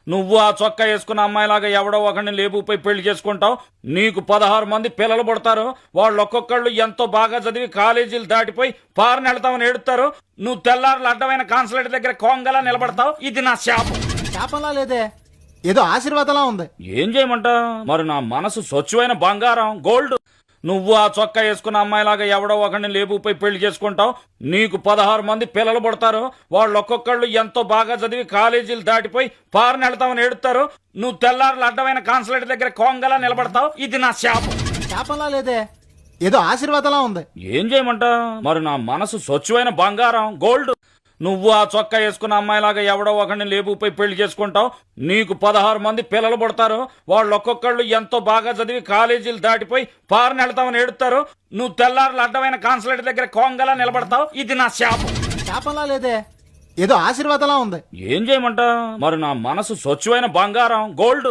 నువ్వు ఆ చొక్కా వేసుకున్న అమ్మాయిలాగా ఎవడో ఒకరిని లేపుపోయి పెళ్లి చేసుకుంటావు. నీకు 16 మంది పిల్లలు పుడతారు. వాళ్ళు ఒక్కొక్కళ్ళు ఎంతో బాగా చదివి కాలేజీలు దాటిపోయి పారని వెళ్తామని ఏడుతారు. నువ్వు తెల్లారులు అడ్డమైన కాన్సులేట్ దగ్గర కోంగలా నిలబడతావు. ఇది నా శాపం. శాపంలా లేదే, ఏదో ఆశీర్వాదంలా ఉంది. ఏం చేయమంటా మరి, నా మనసు స్వచ్ఛమైన బంగారం, గోల్డ్. నువ్వు ఆ చొక్కా వేసుకున్న అమ్మాయిలాగా ఎవడో ఒకరిని లేపుపోయి పెళ్లి చేసుకుంటావు. నీకు 16 మంది పిల్లలు పుడతారు. వాళ్ళు ఒక్కొక్కళ్ళు ఎంతో బాగా చదివి కాలేజీలు దాటిపోయి పారని వెళ్తామని ఏడుతారు. నువ్వు తెల్లారులు అడ్డమైన కాన్సులేట్ దగ్గర కోంగలా నిలబడతావు. ఇది నా శాపం. శాపంలా లేదే, ఏదో ఆశీర్వాదంలా ఉంది. ఏం చేయమంటా మరి, నా మనసు స్వచ్ఛమైన బంగారం, గోల్డ్. నువ్వు ఆ చొక్కా వేసుకున్న అమ్మాయిలాగా ఎవడో ఒకరిని లేపుపోయి పెళ్లి చేసుకుంటావు. నీకు 16 మంది పిల్లలు పుడతారు. వాళ్ళు ఒక్కొక్కళ్ళు ఎంతో బాగా చదివి కాలేజీలు దాటిపోయి పారని వెళ్తామని ఏడుతారు. నువ్వు తెల్లారులు అడ్డమైన కాన్సులేట్ దగ్గర కోంగలా నిలబడతావు. ఇది నా శాపం. శాపంలా లేదే, ఏదో ఆశీర్వాదంలా ఉంది. ఏం చేయమంటా మరి, నా మనసు స్వచ్ఛమైన బంగారం, గోల్డ్.